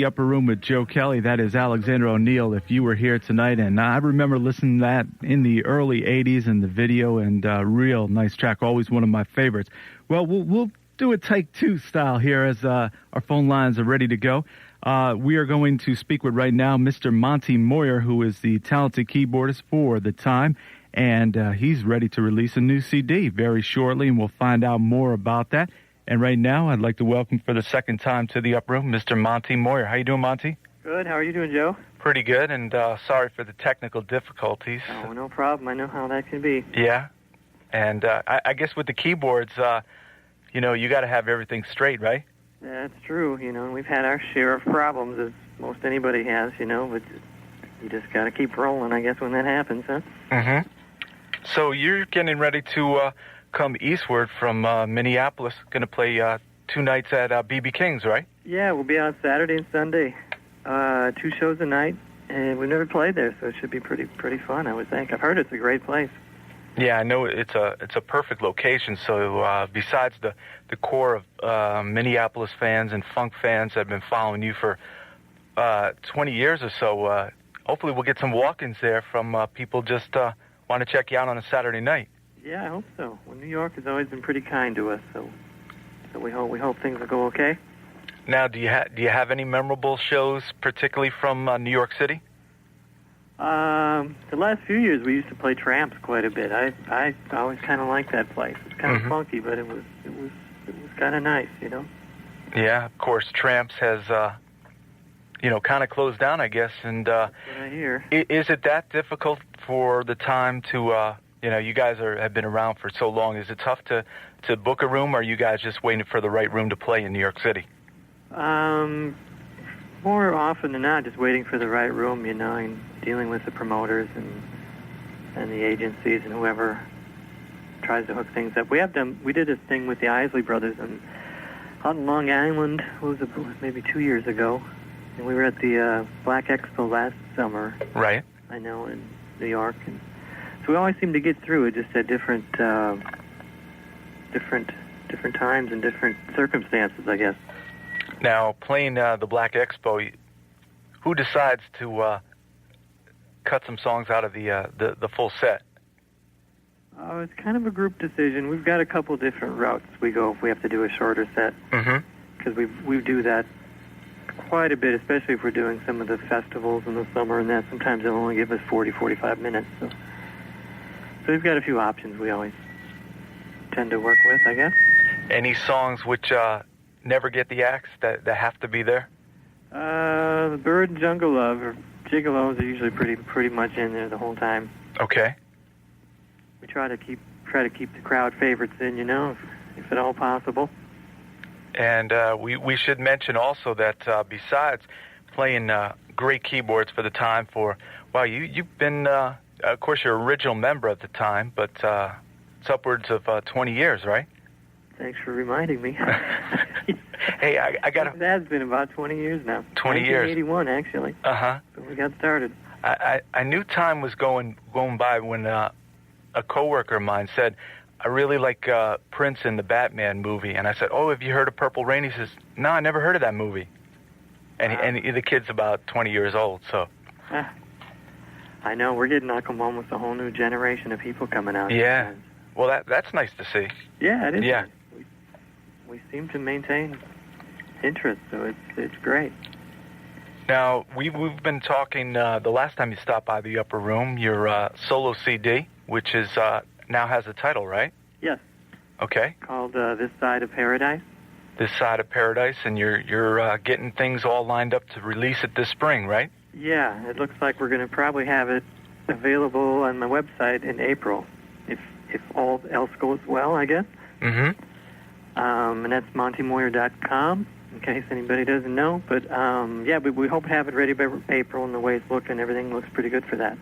The Upper Room with Joe Kelley. That is Alexander O'Neill. If you were here tonight, and I remember listening to that in the early '80s in the video, and real nice track. Always one of my favorites. Well, we'll do a take two style here as our phone lines are ready to go. We are going to speak with right now Mr. Monte Moir, who is the talented keyboardist for The Time, and he's ready to release a new CD very shortly, and we'll find out more about that. And right now, I'd like to welcome for the second time to the Upper Room, Mr. Monte Moir. How you doing, Monte? Good. How are you doing, Joe? Pretty good, and sorry for the technical difficulties. Oh, no problem. I know how that can be. Yeah, and I guess with the keyboards, you got to have everything straight, right? That's true, and we've had our share of problems, as most anybody has, but you just got to keep rolling, I guess, when that happens, huh? Mm-hmm. So you're getting ready to come eastward from Minneapolis, going to play 2 nights at B.B. King's, right? Yeah, we'll be on Saturday and Sunday, 2 shows a night, and we've never played there, so it should be pretty fun, I would think. I've heard it's a great place. Yeah, I know it's a perfect location. So besides the core of Minneapolis fans and funk fans that have been following you for 20 years or so, hopefully we'll get some walk-ins there from people just want to check you out on a Saturday night. Yeah, I hope so. Well, New York has always been pretty kind to us, so we hope things will go okay. Now, do you have any memorable shows, particularly from New York City? The last few years we used to play Tramps quite a bit. I always kind of liked that place. It's kind of funky, but it was kind of nice, Yeah, of course, Tramps has kind of closed down, I guess. And that's what I hear. Is it that difficult for The Time to? You guys have been around for so long. Is it tough to book a room, or are you guys just waiting for the right room to play in New York City? More often than not, just waiting for the right room, and dealing with the promoters and the agencies and whoever tries to hook things up. We did a thing with the Isley Brothers out in Long Island. It was maybe 2 years ago, and we were at the Black Expo last summer. Right. I know, in New York, and so we always seem to get through it, just at different times and different circumstances, I guess. Now, playing the Black Expo, who decides to cut some songs out of the full set? Oh, it's kind of a group decision. We've got a couple different routes we go if we have to do a shorter set. Because we do that quite a bit, especially if we're doing some of the festivals in the summer, and that sometimes they'll only give us 45 minutes. So we've got a few options we always tend to work with, I guess. Any songs which never get the axe that have to be there? The Bird and Jungle Love or Gigolos are usually pretty much in there the whole time. Okay. We try to keep the crowd favorites in, if at all possible. And we should mention also that besides playing great keyboards for The Time you've been, of course, you're an original member of The Time, but it's upwards of 20 years, right? Thanks for reminding me. Hey, I got to... It has been about 20 years now. 20 years. 1981, actually. Uh-huh. So we got started. I knew time was going by when a coworker of mine said, I really like Prince in the Batman movie. And I said, oh, have you heard of Purple Rain? He says, no, I never heard of that movie. And the kid's about 20 years old, so... I know. We're getting almost a whole new generation of people coming out. Yeah. Well, that's nice to see. Yeah, it is. Yeah. We seem to maintain interest, so it's great. Now, we've been talking the last time you stopped by the Upper Room, your solo CD, which is now has a title, right? Yes. Okay. Called This Side of Paradise. This Side of Paradise, and you're getting things all lined up to release it this spring, right? Yeah, it looks like we're going to probably have it available on my website in April, if all else goes well, I guess. Mm-hmm. And that's montemoir.com, in case anybody doesn't know. But, we hope to have it ready by April, and the way it's looking, everything looks pretty good for that.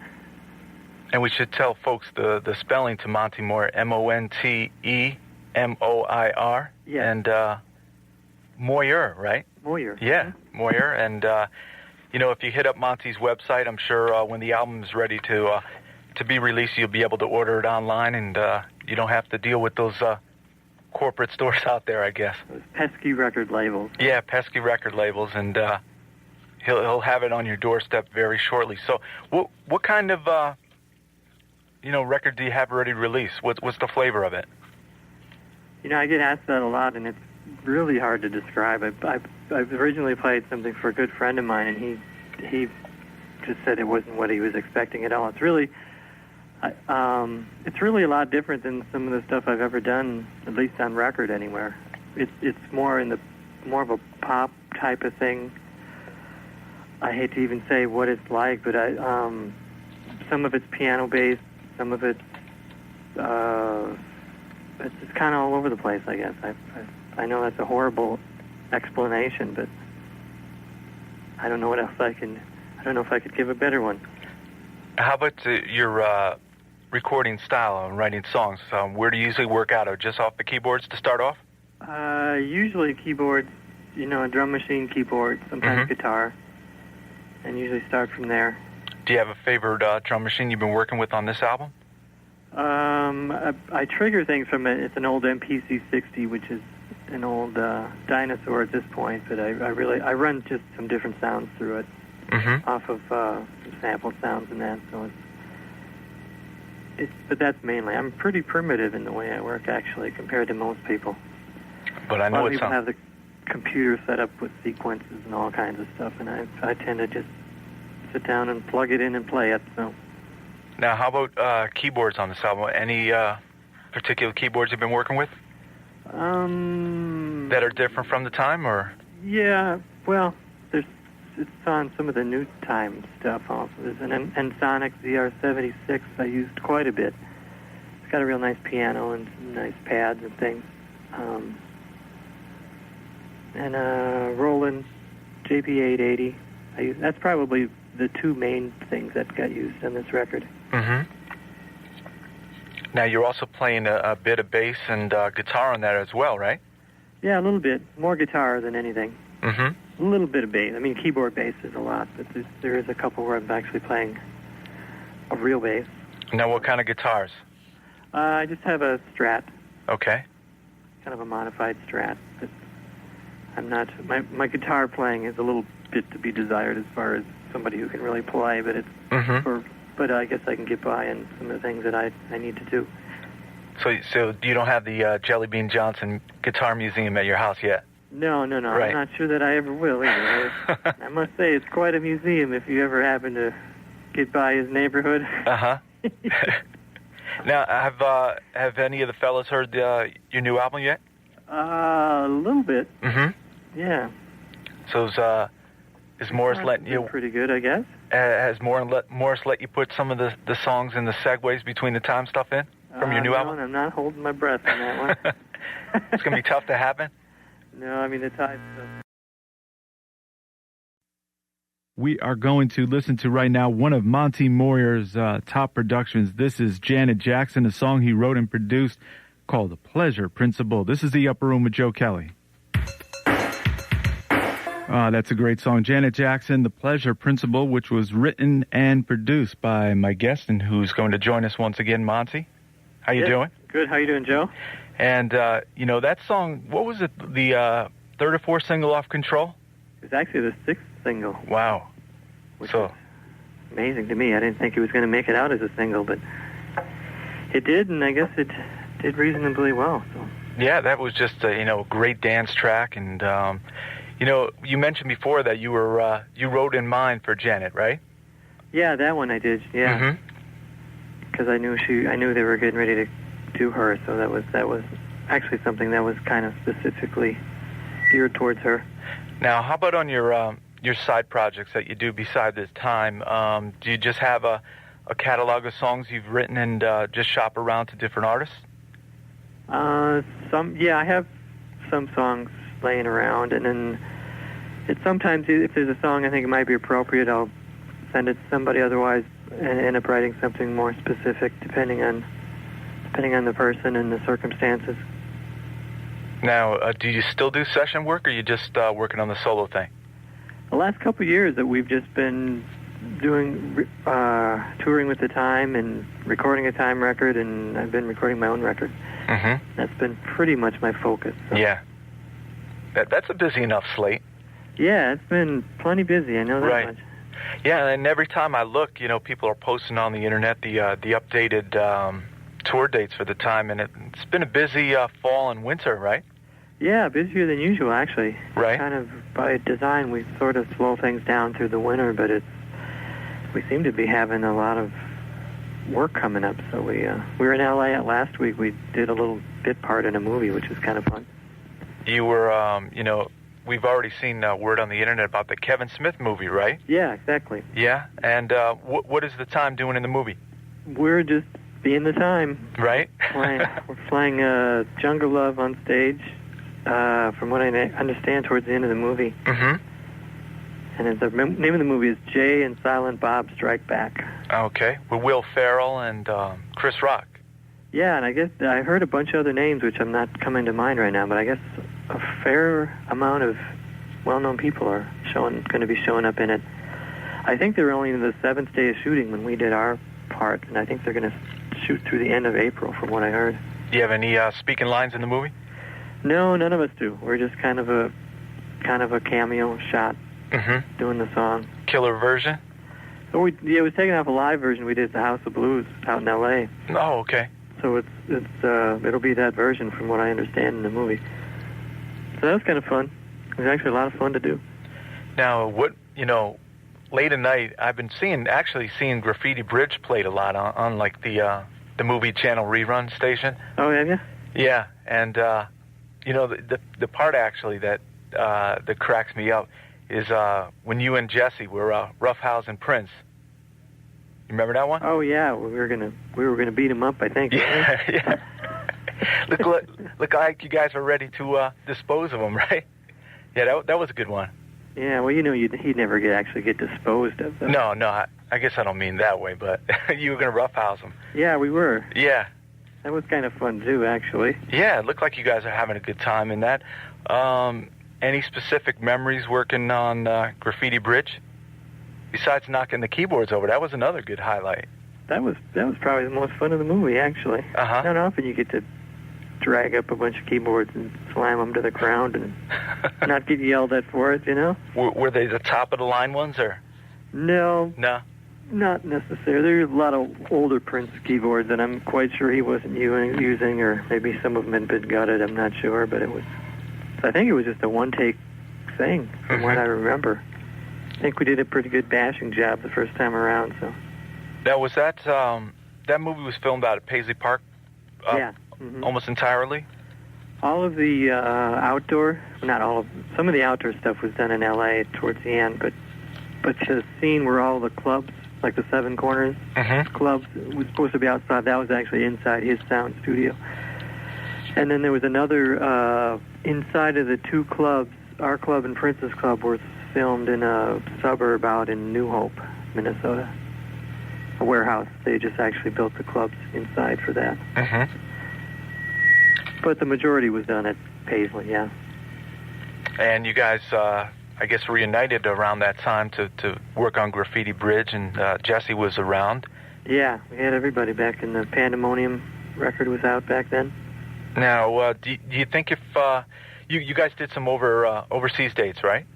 And we should tell folks the spelling to Monte Moir, Montemoir. Yes. And Moir, right? Moir. Yeah, Moir. And, if you hit up Monte's website, I'm sure when the album is ready to be released, you'll be able to order it online, and you don't have to deal with those corporate stores out there, I guess. Those pesky record labels. Yeah, pesky record labels. And he'll have it on your doorstep very shortly. So what kind of record do you have already released? What's the flavor of it? I get asked that a lot, and it's really hard to describe. I've originally played something for a good friend of mine, and he just said it wasn't what he was expecting at all. It's really a lot different than some of the stuff I've ever done, at least on record anywhere. It's more of a pop type of thing. I hate to even say what it's like, but some of it's piano based, some of it's kind of all over the place, I guess. I know that's a horrible explanation, but I don't know what else I don't know if I could give a better one. How about your recording style and writing songs? Where do you usually work out of? Just off the keyboards to start off? Usually keyboards, a drum machine keyboard, sometimes guitar, and usually start from there. Do you have a favorite drum machine you've been working with on this album? I trigger things from it. It's an old MPC-60, which is an old dinosaur at this point, but I run just some different sounds through it off of some sampled sounds and that. So but that's mainly. I'm pretty primitive in the way I work, actually, compared to most people. But I know people have the computer set up with sequences and all kinds of stuff, and I tend to just sit down and plug it in and play it. So. Now, how about keyboards on this album? Any particular keyboards you've been working with? That are different from the time, or? Yeah, well, it's on some of the new time stuff also. There's an Ensoniq ZR76 I used quite a bit. It's got a real nice piano and some nice pads and things. And a Roland JP880. That's probably the two main things that got used on this record. Now, you're also playing a bit of bass and guitar on that as well, right? Yeah, a little bit. More guitar than anything. A little bit of bass. I mean, keyboard bass is a lot, but there is a couple where I'm actually playing a real bass. Now, what kind of guitars? I just have a Strat. Okay. Kind of a modified Strat. But I'm not... My guitar playing is a little bit to be desired as far as somebody who can really play, but it's but I guess I can get by in some of the things that I need to do. So you don't have the Jelly Bean Johnson Guitar Museum at your house yet? No. Right. I'm not sure that I ever will either. I must say, it's quite a museum if you ever happen to get by his neighborhood. Now, have any of the fellas heard your new album yet? A little bit. Yeah. So is Morris letting you... Pretty good, I guess. Has Morris let you put some of the songs and the segues between the time stuff in from your new album? I'm not holding my breath on that one. It's going to be tough to happen? No, I mean, the time stuff. We are going to listen to right now one of Monte Moir's top productions. This is Janet Jackson, a song he wrote and produced called The Pleasure Principle. This is The Upper Room with Joe Kelley. That's a great song. Janet Jackson, The Pleasure Principle, which was written and produced by my guest and who's going to join us once again, Monte. How you doing? Good. How you doing, Joe? And, that song, what was it, the third or fourth single off Control? It was actually the sixth single. Wow. Which is amazing to me. I didn't think it was going to make it out as a single, but it did, and I guess it did reasonably well. So. Yeah, that was just a great dance track, and you mentioned before that you were you wrote in mind for Janet, right? Yeah, that one I did. Yeah, because I knew they were getting ready to do her, so that was actually something that was kind of specifically geared towards her. Now, how about on your side projects that you do beside this time? Do you just have a catalog of songs you've written and just shop around to different artists? I have some songs laying around, and then sometimes if there's a song I think it might be appropriate, I'll send it to somebody. Otherwise, and end up writing something more specific depending on the person and the circumstances. Now, do you still do session work, or are you just working on the solo thing? The last couple of years that we've just been doing touring with the Time and recording a Time record, and I've been recording my own record. That's been pretty much my focus. So. Yeah. That's a busy enough slate. Yeah, it's been plenty busy. I know that much. Yeah, and every time I look, people are posting on the internet the updated tour dates for the time, and it's been a busy fall and winter, right? Yeah, busier than usual, actually. Right. Kind of by design, we sort of slow things down through the winter, but we seem to be having a lot of work coming up. So we were in L.A. last week. We did a little bit part in a movie, which was kind of fun. You were, we've already seen word on the internet about the Kevin Smith movie, right? Yeah, exactly. Yeah, and what is the time doing in the movie? We're just being the time. Right. We're playing Jungle Love on stage, from what I understand, towards the end of the movie. Mm-hmm. And the name of the movie is Jay and Silent Bob Strike Back. Okay, with Will Ferrell and Chris Rock. Yeah, and I guess I heard a bunch of other names, which I'm not coming to mind right now, but I guess a fair amount of well-known people are going to be showing up in it. I think they were only in the 7th day of shooting when we did our part, and I think they're going to shoot through the end of April, from what I heard. Do you have any speaking lines in the movie? No, none of us do. We're just kind of a cameo shot, doing the song. Killer version? So it was taken off a live version we did at the House of Blues out in L.A. Oh, okay. So it'll be that version, from what I understand, in the movie. So that was kind of fun. It was actually a lot of fun to do. Now, late at night, I've been seeing Graffiti Bridge played a lot on like the movie channel rerun station. Oh, have you? Yeah, and the part actually that cracks me up is when you and Jesse were roughhousing Prince. You remember that one? Oh yeah, we were gonna beat him up, I think. Yeah, yeah. Look like you guys are ready to dispose of him, right? Yeah, that was a good one. Yeah, well, he'd never actually get disposed of, though. No, I guess I don't mean that way, but you were going to roughhouse him. Yeah, we were. Yeah. That was kind of fun, too, actually. Yeah, it looked like you guys are having a good time in that. Any specific memories working on Graffiti Bridge? Besides knocking the keyboards over, that was another good highlight. That was probably the most fun of the movie, actually. Uh-huh. Not often you get to drag up a bunch of keyboards and slam them to the ground and not get yelled at for it, Were they the top-of-the-line ones, or? No. No? Not necessarily. There's a lot of older Prince keyboards that I'm quite sure he wasn't using, or maybe some of them had been gutted, I'm not sure, but I think it was just a one-take thing, from what I remember. I think we did a pretty good bashing job the first time around, so. Now, was that movie was filmed out at Paisley Park? Yeah. Almost entirely? All of the some of the outdoor stuff was done in L.A. towards the end, but the scene where all the clubs, like the Seven Corners clubs, was supposed to be outside. That was actually inside his sound studio. And then there was another inside of the two clubs. Our club and Prince's Club were filmed in a suburb out in New Hope, Minnesota. A warehouse. They just actually built the clubs inside for that. But the majority was done at Paisley, yeah. And you guys, I guess, reunited around that time to work on Graffiti Bridge, and Jesse was around. Yeah, we had everybody back, and the Pandemonium record was out back then. Now, do you think if you guys did some overseas dates, right?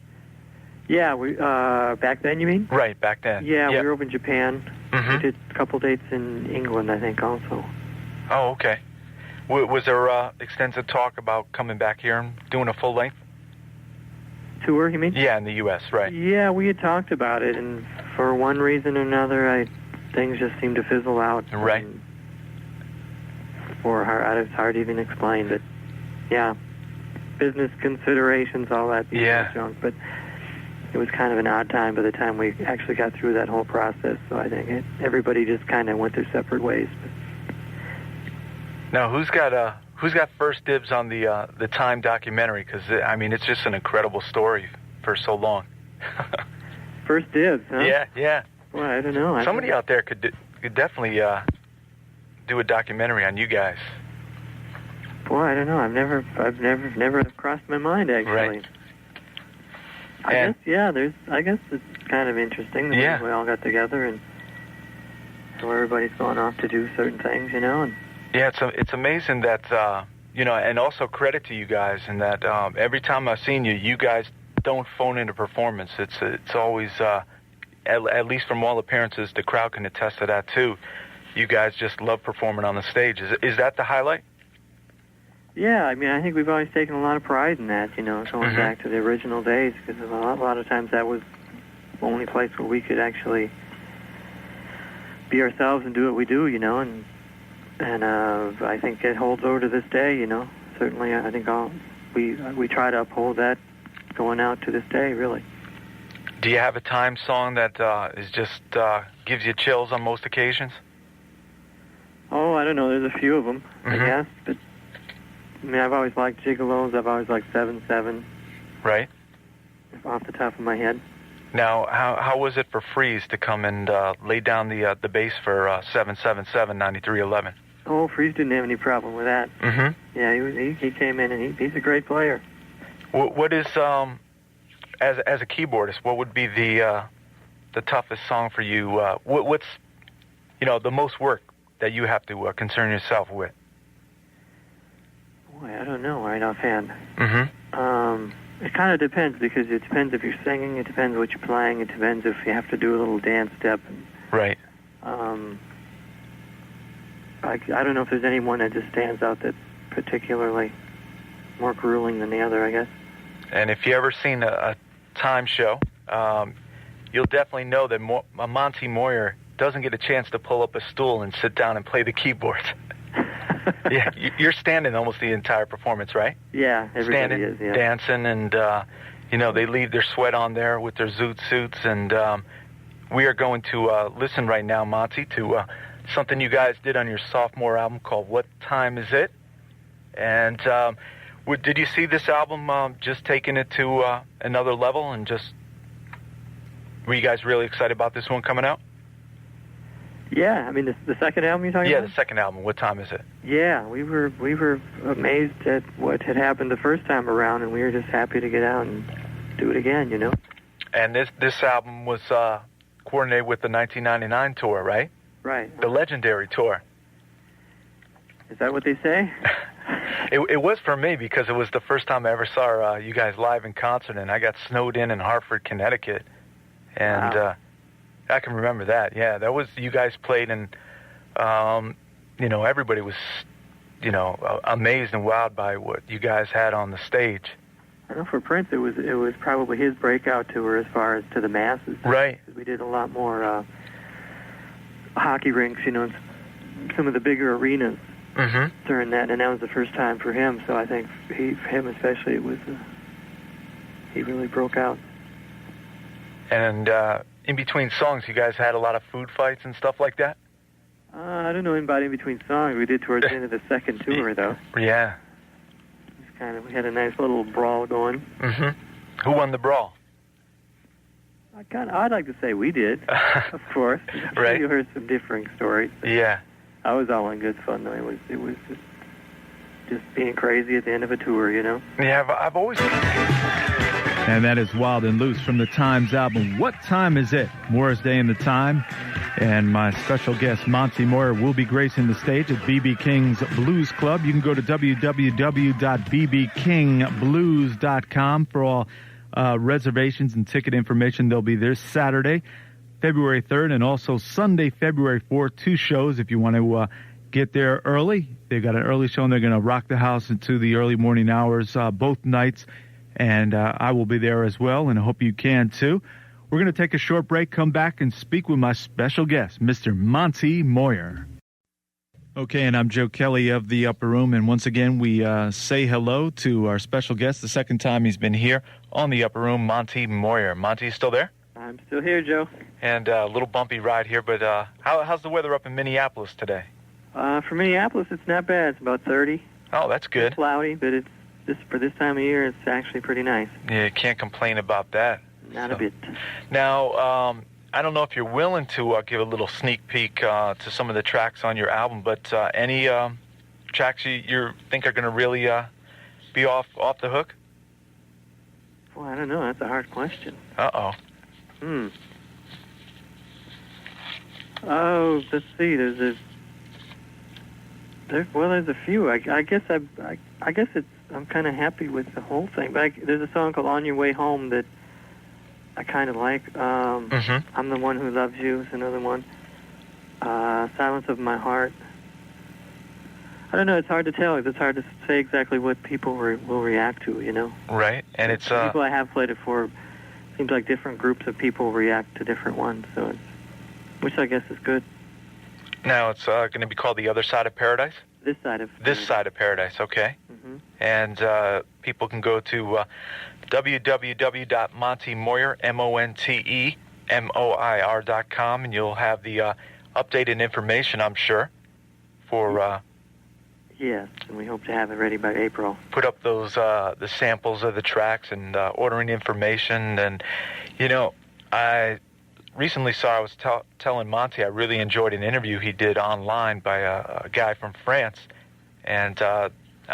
Yeah, we back then, you mean? Right, back then. Yeah, we were over in Japan. We did a couple dates in England, I think, also. Oh, okay. Was there extensive talk about coming back here and doing a full-length tour, you mean? Yeah, in the U.S., right. Yeah, we had talked about it, and for one reason or another, things just seemed to fizzle out. Right. It's hard to even explain, but yeah, business considerations, all that junk, but it was kind of an odd time by the time we actually got through that whole process, so I think everybody just kind of went their separate ways. Now, who's got first dibs on the Time documentary? Because it's just an incredible story for so long. First dibs, huh? Yeah. Well, I don't know. Somebody out there could definitely do a documentary on you guys. Boy, I don't know. I've never crossed my mind, actually. Right. I guess it's kind of interesting that we all got together and so everybody's gone off to do certain things, and. Yeah, it's amazing that, and also credit to you guys in that every time I've seen you guys don't phone in a performance. It's always, at least from all appearances, the crowd can attest to that too. You guys just love performing on the stage. Is that the highlight? Yeah, I mean, I think we've always taken a lot of pride in that, you know, going back to the original days, because a lot of times that was the only place where we could actually be ourselves and do what we do, you know, and I think it holds over to this day, you know. Certainly, I think we try to uphold that going out to this day, really. Do you have a time song that is just gives you chills on most occasions? Oh, I don't know. There's a few of them, I guess. But I mean, I've always liked Gigolos. I've always liked 7-7. Right. Off the top of my head. Now, how was it for Freeze to come and lay down the bass for 777 9311? Oh, Freeze didn't have any problem with that. Yeah, he came in and he's a great player. What is as a keyboardist? What would be the toughest song for you? What's the most work that you have to concern yourself with? Boy, I don't know right offhand. It kind of depends, because it depends if you're singing, it depends what you're playing, it depends if you have to do a little dance step. Right. I don't know if there's any one that just stands out that's particularly more grueling than the other, I guess. And if you ever seen a time show, you'll definitely know that Monte Moir doesn't get a chance to pull up a stool and sit down and play the keyboards. Yeah, you're standing almost the entire performance, right? Yeah, everybody standing, is, yeah. Dancing, and, they leave their sweat on there with their zoot suits, and we are going to listen right now, Monte, to something you guys did on your sophomore album called What Time Is It? And did you see this album just taking it to another level, and just, were you guys really excited about this one coming out? Yeah, I mean, the second album you're talking about? Yeah, the second album. What Time Is It? Yeah, we were amazed at what had happened the first time around, and we were just happy to get out and do it again, you know? And this album was coordinated with the 1999 tour, right? Right. The legendary tour. Is that what they say? It was for me, because it was the first time I ever saw you guys live in concert, and I got snowed in Hartford, Connecticut. And wow. I can remember that. Yeah, that was, you guys played, and everybody was, amazed and wowed by what you guys had on the stage. I know for Prince, it was probably his breakout tour as far as to the masses. Right. We did a lot more hockey rinks, some of the bigger arenas during that, and that was the first time for him. So I think him especially, it was he really broke out. And in between songs, you guys had a lot of food fights and stuff like that? I don't know about in between songs. We did towards the end of the second tour, though. Yeah. We had a nice little brawl going. Who won the brawl? I'd like to say we did, of course. Right. You heard some differing stories. Yeah. I was all in good fun, though. It was just being crazy at the end of a tour, Yeah, I've always... And that is Wild and Loose from the Times album, What Time Is It? Morris Day in the Time. And my special guest, Monte Moir, will be gracing the stage at B.B. King's Blues Club. You can go to www.bbkingblues.com for all reservations and ticket information. They'll be there Saturday, February 3rd, and also Sunday, February 4th. 2 shows if you want to get there early. They've got an early show, and they're going to rock the house into the early morning hours both nights. And I will be there as well, and I hope you can too. We're going to take a short break, come back, and speak with my special guest, Mr. Monte Moir. Okay, and I'm Joe Kelley of The Upper Room, and once again, we say hello to our special guest, the second time he's been here on The Upper Room, Monte Moir. Monte, you still there? I'm still here, Joe. And a little bumpy ride here, but how's the weather up in Minneapolis today? For Minneapolis, it's not bad. It's about 30. Oh, that's good. It's cloudy, but for this time of year, it's actually pretty nice. Yeah, can't complain about that. Not a bit. Now, I don't know if you're willing to give a little sneak peek to some of the tracks on your album, but any tracks you think are going to really be off the hook? Well, I don't know. That's a hard question. Uh-oh. Oh, let's see. There's a few. I guess it's I'm kind of happy with the whole thing. But there's a song called "On Your Way Home" that I kind of like. "I'm the One Who Loves You" is another one. "Silence of My Heart." I don't know. It's hard to tell. It's hard to say exactly what people will react to. You know. Right, and it's the people I have played it for. Seems like different groups of people react to different ones. So, which I guess is good. Now it's going to be called "The Other Side of Paradise." This Side of Paradise. This Side of Paradise. Okay. Mm-hmm. And people can go to www.montemoir, MonteMoir.com, and you'll have the updated information, I'm sure, for... yes, and we hope to have it ready by April. Put up those the samples of the tracks and ordering information. And, you know, I recently I was telling Monte I really enjoyed an interview he did online by a guy from France. And I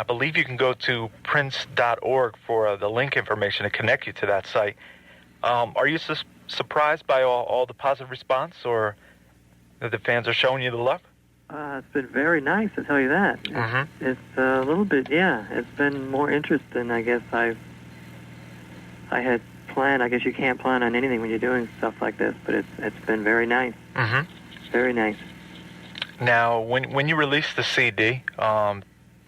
believe you can go to prince.org for the link information to connect you to that site. Are you surprised by all the positive response, or that the fans are showing you the love? It's been very nice, to tell you that. Mm-hmm. It's a little bit, yeah. It's been more interest than I guess I had planned. I guess you can't plan on anything when you're doing stuff like this, but it's been very nice. Mm-hmm. Very nice. Now, when you release the CD,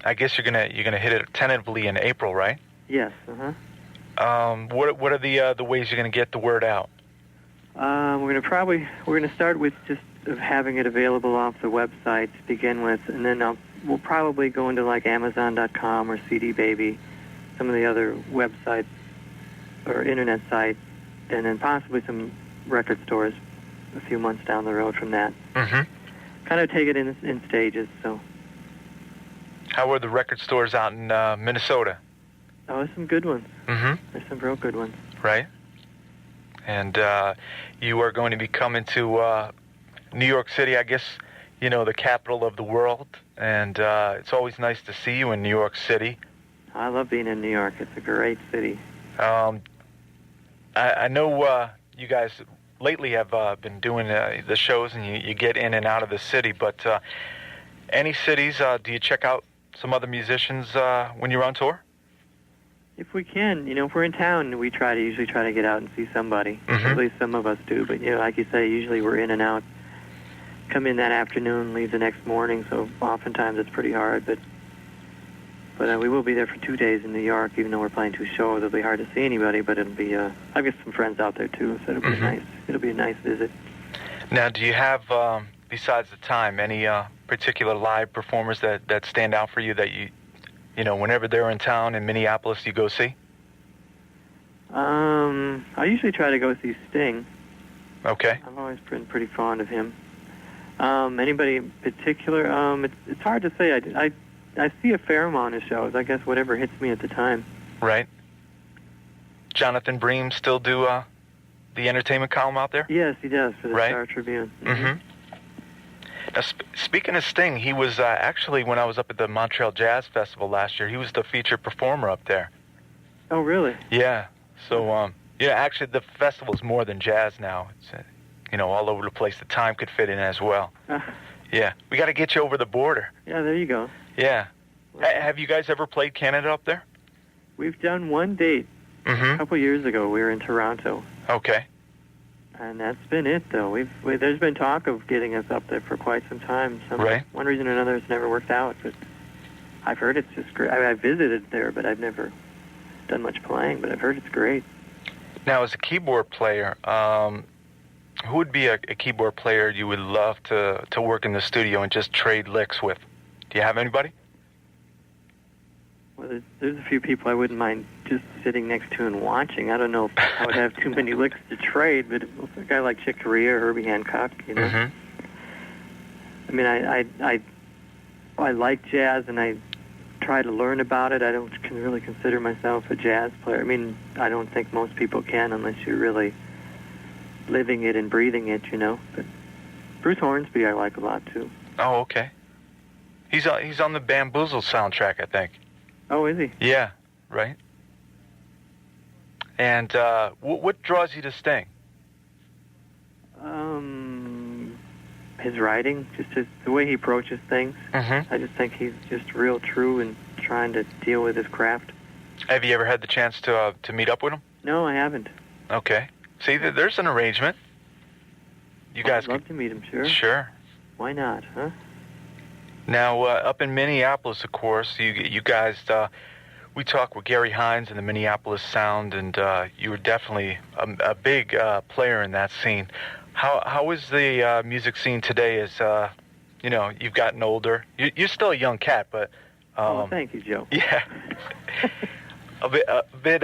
I guess you're gonna hit it tentatively in April, right? Yes. What are the ways you're gonna get the word out? We're gonna start with just having it available off the website to begin with, and then we'll probably go into like Amazon.com or CD Baby, some of the other websites or internet sites, and then possibly some record stores a few months down the road from that. Mm-hmm. Kind of take it in stages. So. How are the record stores out in Minnesota? Oh, there's some good ones. Mm-hmm. There's some real good ones. Right. And you are going to be coming to New York City, I guess, you know, the capital of the world. And it's always nice to see you in New York City. I love being in New York. It's a great city. I know you guys lately have been doing the shows, and you get in and out of the city. But any cities, do you check out some other musicians when you're on tour? If we can, you know, if we're in town, we usually try to get out and see somebody. Mm-hmm. At least some of us do. But, you know, like you say, usually we're in and out. Come in that afternoon, leave the next morning, so oftentimes it's pretty hard. But we will be there for 2 days in New York, even though we're playing 2 shows. It'll be hard to see anybody, but it'll be, I've got some friends out there, too, so it'll be nice. It'll be a nice visit. Now, do you have, besides the time, any particular live performers that stand out for you that you know, whenever they're in town in Minneapolis, you go see? I usually try to go see Sting. Okay. I've always been pretty fond of him. Anybody in particular? It's hard to say. I see a fair amount of shows. I guess whatever hits me at the time. Right. Jonathan Bream still do the entertainment column out there? Yes, he does, for the right. Star Tribune. Mm-hmm. Now, speaking of Sting, he was actually, when I was up at the Montreal Jazz Festival last year, he was the featured performer up there. Oh, really? Yeah. So, actually, the festival is more than jazz now. It's, you know, all over the place. The time could fit in as well. Yeah. We got to get you over the border. Yeah, there you go. Yeah. Have you guys ever played Canada up there? We've done one date. Mm-hmm. A couple years ago. We were in Toronto. Okay. And that's been it, though. There's been talk of getting us up there for quite some time. Right. One reason or another, it's never worked out. But I've heard it's just great. I visited there, but I've never done much playing. But I've heard it's great. Now, as a keyboard player, who would be a keyboard player you would love to work in the studio and just trade licks with? Do you have anybody? Well, there's a few people I wouldn't mind just sitting next to and watching. I don't know if I would have too many licks to trade, but a guy like Chick Corea or Herbie Hancock, you know. Mm-hmm. I mean, I like jazz, and I try to learn about it. I don't really consider myself a jazz player. I mean, I don't think most people can unless you're really living it and breathing it, you know. But Bruce Hornsby I like a lot, too. Oh, okay. He's on the Bamboozled soundtrack, I think. Oh, is he? Yeah, right. And what draws you to Sting? his writing, just the way he approaches things. Mm-hmm. I just think he's just real true in trying to deal with his craft. Have you ever had the chance to meet up with him? No, I haven't. Okay. See, there's an arrangement. You guys I'd love to meet him, sure. Sure. Why not, huh? Now, up in Minneapolis, of course, you guys, we talked with Gary Hines in the Minneapolis Sound, and you were definitely a big player in that scene. How is the music scene today as, you've gotten older? You're still a young cat, but... thank you, Joe. Yeah. a bit,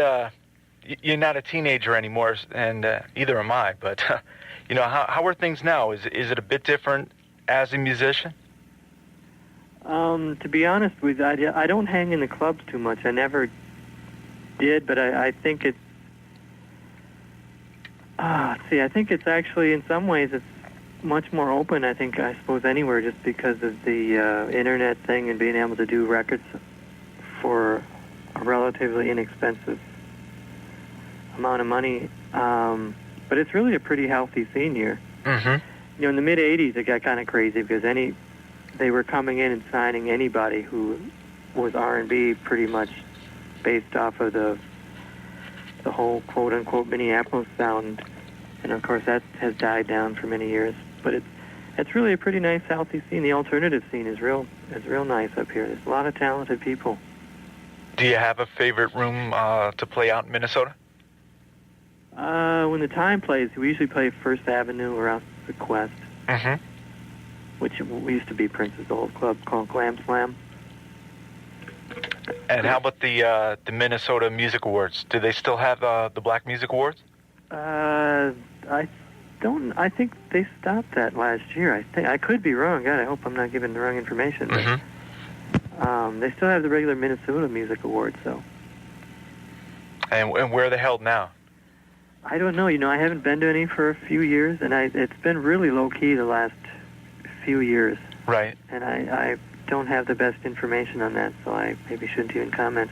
you're not a teenager anymore, and either am I, but, how are things now? Is it a bit different as a musician? To be honest with you, I don't hang in the clubs too much. I never did, but I think it's... I think it's actually, in some ways, it's much more open, I suppose, anywhere, just because of the internet thing and being able to do records for a relatively inexpensive amount of money. But it's really a pretty healthy scene here. Mm-hmm. In the mid-'80s, it got kind of crazy because they were coming in and signing anybody who was R&B, pretty much based off of the whole quote-unquote Minneapolis sound. And of course that has died down for many years. But it's really a pretty nice, healthy scene. The alternative scene is real nice up here. There's a lot of talented people. Do you have a favorite room to play out in Minnesota? When the time plays, we usually play First Avenue or out the Quest. Mm-hmm. Which used to be Prince's old club called Glam Slam. And how about the Minnesota Music Awards? Do they still have the Black Music Awards? I think they stopped that last year. I could be wrong. God, I hope I'm not giving the wrong information. But, they still have the regular Minnesota Music Awards, so. And where are they held now? I don't know. I haven't been to any for a few years, and it's been really low-key the last few years. Right. And I don't have the best information on that, so I maybe shouldn't even comment.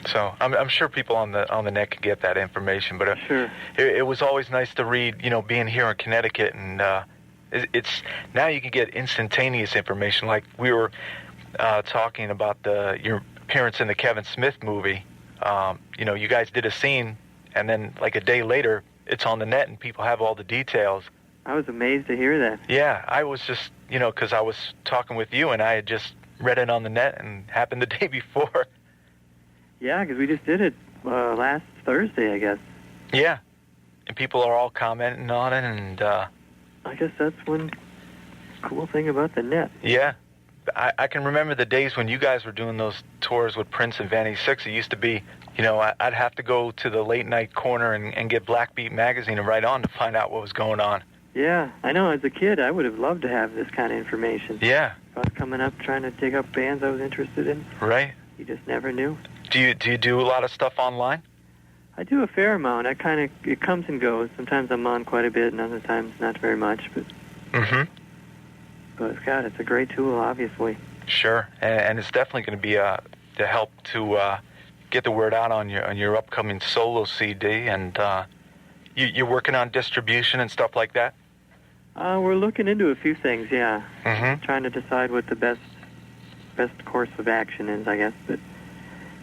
So I'm sure people on the net can get that information, but sure. It was always nice to read, being here in Connecticut, and it's now you can get instantaneous information. Like we were talking about your appearance in the Kevin Smith movie. You guys did a scene, and then like a day later, it's on the net, and people have all the details. I was amazed to hear that. Yeah, I was just, because I was talking with you, and I had just read it on the net, and it happened the day before. Yeah, because we just did it last Thursday, I guess. Yeah, and people are all commenting on it, and... I guess that's one cool thing about the net. Yeah. I can remember the days when you guys were doing those tours with Prince and Vanity Six. It used to be, I'd have to go to the late-night corner and get Black Beat magazine and write on to find out what was going on. Yeah, I know. As a kid, I would have loved to have this kind of information. Yeah. If I was coming up trying to dig up bands I was interested in. Right. You just never knew. Do you do a lot of stuff online? I do a fair amount. It comes and goes. Sometimes I'm on quite a bit, and other times not very much. But it's a great tool, obviously. Sure, and it's definitely going to be to help to get the word out on your upcoming solo CD. And you're working on distribution and stuff like that. We're looking into a few things. Yeah. Mm-hmm. Trying to decide what the best course of action is, I guess. But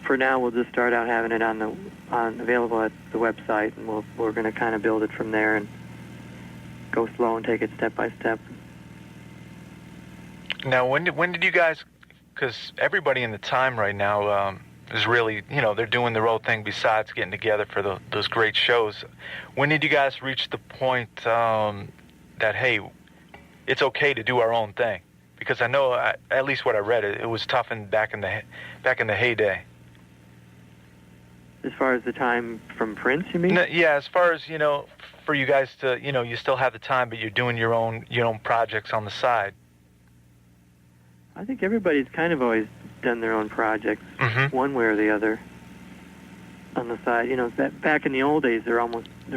for now, we'll just start out having it available at the website, and we're going to kind of build it from there and go slow and take it step by step. Now, when did you guys? Because everybody in the time right now is really, they're doing their own thing besides getting together for those great shows. When did you guys reach the point that hey, it's okay to do our own thing? Because I know, at least what I read, it was tough back in the heyday. As far as the time from Prince, you mean? No, yeah, as far as, for you guys to, you still have the time, but you're doing your own projects on the side. I think everybody's kind of always done their own projects, one way or the other, on the side. Back in the old days, there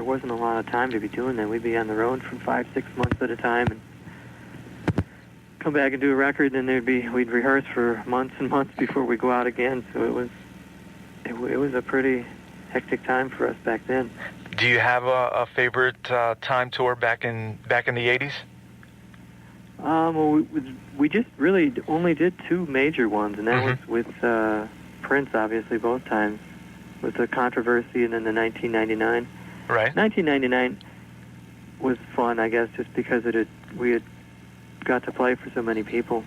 wasn't a lot of time to be doing that. We'd be on the road for 5-6 months at a time, and come back and do a record, and we'd rehearse for months and months before we go out again. So it was a pretty hectic time for us back then. Do you have a favorite time tour back in the 80s? Well, we just really only did 2 major ones, and that was with Prince, obviously, both times, with the Controversy and then the 1999. Right. 1999 was fun, I guess, just because we had got to play for so many people.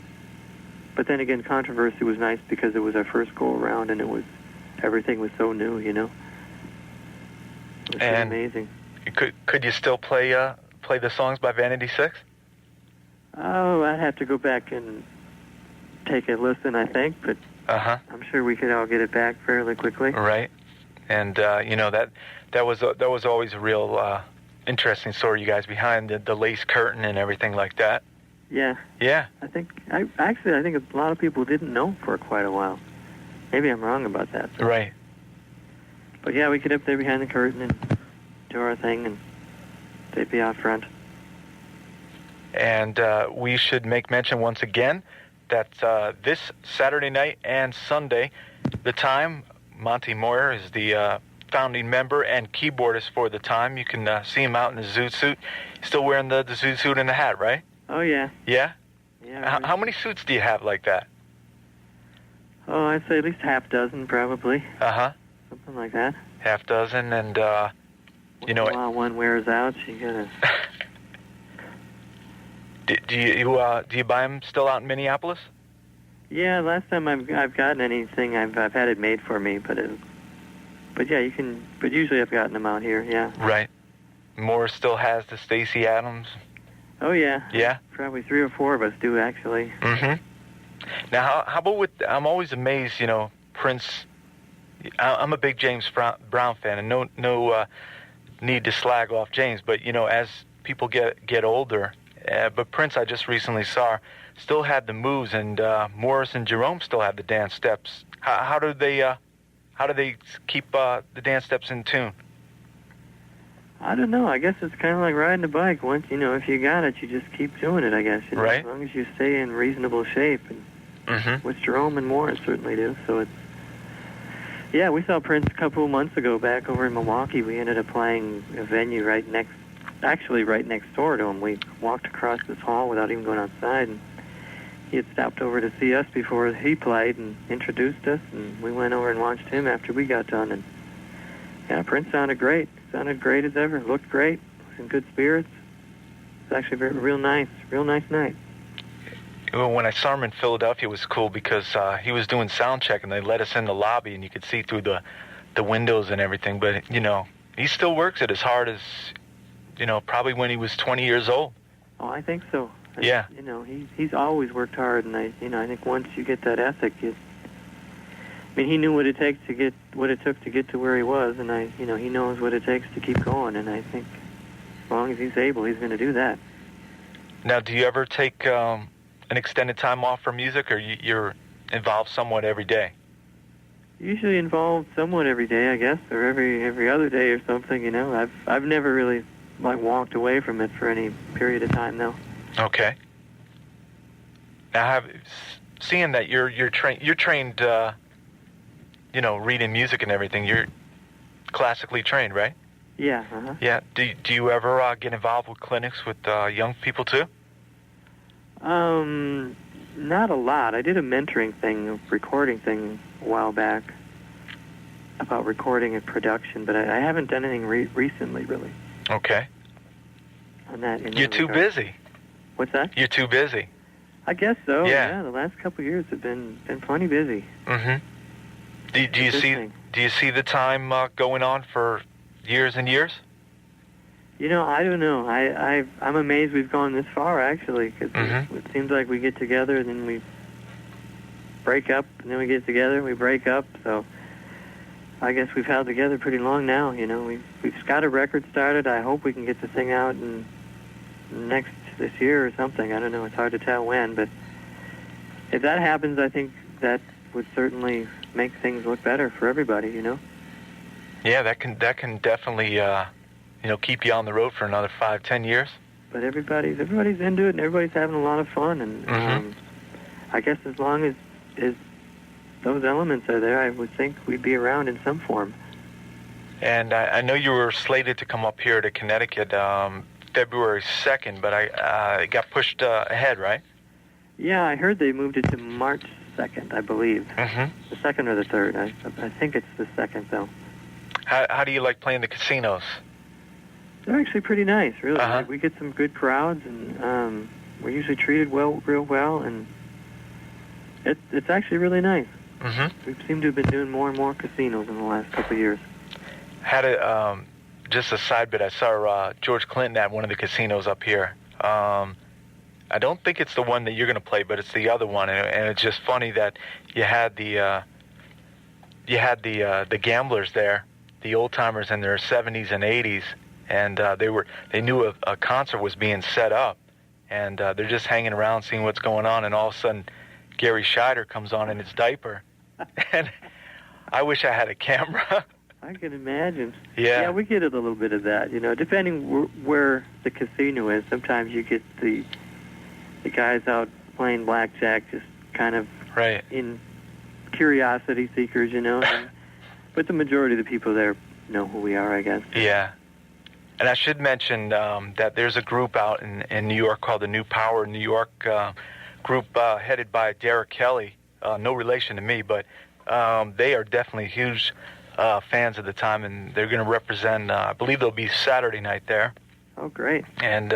But then again, Controversy was nice because it was our first go-around, and everything was so new, It was pretty amazing. Could you still play the songs by Vanity 6? Oh, I'd have to go back and take a listen, I think, but I'm sure we could all get it back fairly quickly. Right, and that was always a real interesting story, you guys, behind the lace curtain and everything like that. Yeah. Yeah. I think a lot of people didn't know for quite a while. Maybe I'm wrong about that. Right. But yeah, we could up there behind the curtain and do our thing, and they'd be out front. And we should make mention once again that this Saturday night and Sunday, the time, Monte Moir is the founding member and keyboardist for the time. You can see him out in the zoot suit. He's still wearing the zoot suit and the hat, right? Oh, yeah. Yeah? Yeah. How many suits do you have like that? Oh, I'd say at least half dozen, probably. Something like that. Half dozen, and, While one wears out, you gotta... Do you buy them still out in Minneapolis? Yeah, last time I've gotten anything, I've had it made for me, but yeah, you can. But usually I've gotten them out here. Yeah. Right. Moore still has the Stacey Adams. Oh yeah. Yeah. Probably 3 or 4 of us do actually. Mm-hmm. Now, how about with? I'm always amazed. Prince. I'm a big James Brown fan, and no need to slag off James, but as people get older. But Prince, I just recently saw, still had the moves, and Morris and Jerome still have the dance steps. How do they keep the dance steps in tune? I don't know. I guess it's kind of like riding a bike. Once if you got it, you just keep doing it. I guess right. As long as you stay in reasonable shape, and which Jerome and Morris certainly do. So it's we saw Prince a couple of months ago back over in Milwaukee. We ended up playing a venue right next door to him. We walked across this hall without even going outside, and he had stopped over to see us before he played and introduced us, and we went over and watched him after we got done. And Prince sounded great. Sounded great as ever. Looked great. Was in good spirits. It was actually real nice night. When I saw him in Philadelphia, it was cool because he was doing sound check, and they let us in the lobby, and you could see through the windows and everything. But he still works it as hard as probably when he was 20 years old. Oh, I think so. Yeah. He's always worked hard, and I think once you get that ethic, he knew what it took to get to where he was, and he knows what it takes to keep going, and I think as long as he's able, he's going to do that. Now, do you ever take an extended time off for music, or you're involved somewhat every day? Usually involved somewhat every day, I guess, or every other day or something. I've never really walked away from it for any period of time now. Okay. Now, seeing that you're trained, reading music and everything, you're classically trained, right? Yeah. Yeah. Do you ever get involved with clinics with young people too? Not a lot. I did a mentoring thing, a recording thing a while back about recording and production, but I haven't done anything recently, really. Okay. On that. You're too busy. What's that? You're too busy. I guess so. Yeah. The last couple of years have been plenty busy. Mm-hmm. Do you see the time going on for years and years? I don't know. I'm amazed we've gone this far, actually, because it seems like we get together and then we break up, and then we get together and we break up. So I guess we've held together pretty long now. We've got a record started. I hope we can get the thing out this year or something. I don't know. It's hard to tell when, but if that happens, I think that would certainly make things look better for everybody. Yeah, that can definitely keep you on the road for another 5-10 years. But everybody's into it, and everybody's having a lot of fun. And I guess as long as those elements are there, I would think we'd be around in some form. And I know you were slated to come up here to Connecticut February 2nd, but it got pushed ahead, right? Yeah, I heard they moved it to March 2nd, I believe. Mm-hmm. The 2nd or the 3rd. I think it's the 2nd, though. How do you like playing the casinos? They're actually pretty nice, really. Uh-huh. We get some good crowds, and we're usually treated real well, and it's actually really nice. Mm-hmm. We seem to have been doing more and more casinos in the last couple of years. Had a just a side bit. I saw George Clinton at one of the casinos up here. I don't think it's the one that you're going to play, but it's the other one, and it's just funny that you had the gamblers there, the old timers in their 70s and 80s, and they knew a concert was being set up, and they're just hanging around seeing what's going on, and all of a sudden Gary Scheider comes on in his diaper, and I wish I had a camera. I can imagine. Yeah, we get a little bit of that. Depending where the casino is, sometimes you get the guys out playing blackjack, just kind of right in curiosity seekers, but the majority of the people there know who we are, I guess. Yeah. And I should mention that there's a group out in New York called the New Power New York group headed by Joe Kelley. No relation to me, but they are definitely huge fans of the time, and they're going to represent, I believe they'll be Saturday night there. Oh, great. And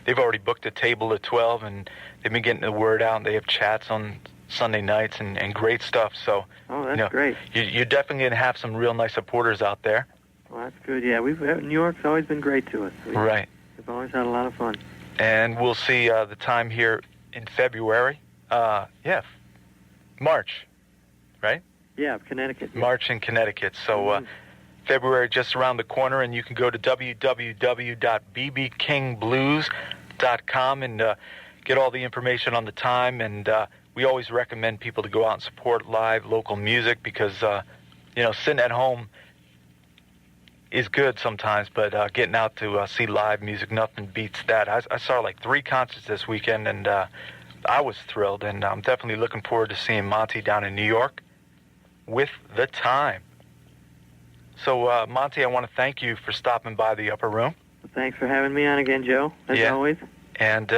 they've already booked a table at 12, and they've been getting the word out, and they have chats on Sunday nights and great stuff. So, that's great. You're definitely going to have some real nice supporters out there. Well, that's good. Yeah, New York's always been great to us. Right. We've always had a lot of fun. And we'll see the time here in February. March, right? Yeah, Connecticut. Yeah. March in Connecticut. So February just around the corner, and you can go to www.bbkingblues.com and get all the information on the time. And we always recommend people to go out and support live local music because, sitting at home is good sometimes, but getting out to see live music, nothing beats that. I saw like 3 concerts this weekend, and I was thrilled, and I'm definitely looking forward to seeing Monte down in New York with the time. So, Monte, I want to thank you for stopping by the Upper Room. Well, thanks for having me on again, Joe, as always. And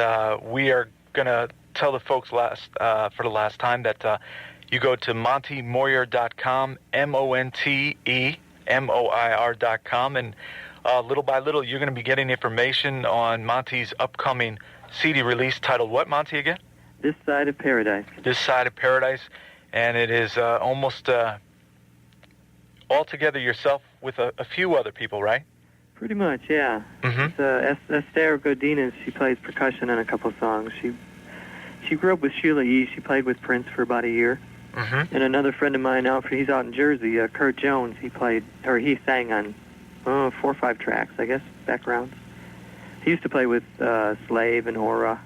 we are going to tell the folks for the last time that you go to montemoir.com, MonteMoir.com, and little by little you're going to be getting information on Monte's upcoming CD release titled what, Monte, again? This Side of Paradise. This Side of Paradise, and it is almost all together yourself with a few other people, right? Pretty much, yeah. Mm-hmm. It's Esther Godinez. She plays percussion on a couple songs. She grew up with Sheila E. She played with Prince for about a year. Mm-hmm. And another friend of mine he's out in Jersey, Kurt Jones, he sang on 4 or 5 tracks, I guess, backgrounds. He used to play with Slave and Aura.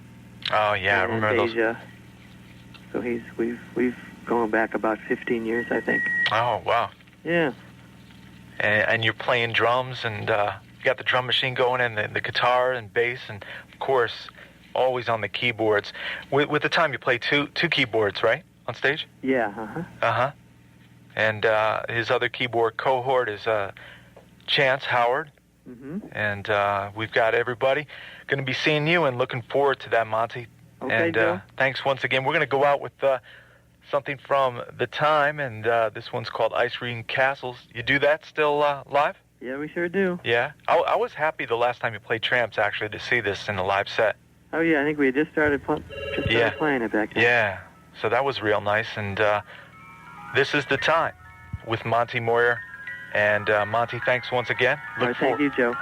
Oh yeah, I remember Deja. those. So we've gone back about 15 years, I think. Oh wow. Yeah. And you're playing drums, and you got the drum machine going, and the guitar and bass, and of course, always on the keyboards. With the time, you play two keyboards, right, on stage? Yeah. Uh-huh. And his other keyboard cohort is Chance Howard. Mm-hmm. And we've got everybody going to be seeing you, and looking forward to that, Monte. Okay, and Joe. Thanks once again. We're going to go out with something from the time, and this one's called Ice Cream Castles. You do that still live? Yeah, we sure do. Yeah. I was happy the last time you played Tramps, actually, to see this in a live set. Oh, yeah, I think we had just started playing it back then. Yeah, so that was real nice, and this is the time with Monte Moir. And Monte, thanks once again. All right, thank you, Joe.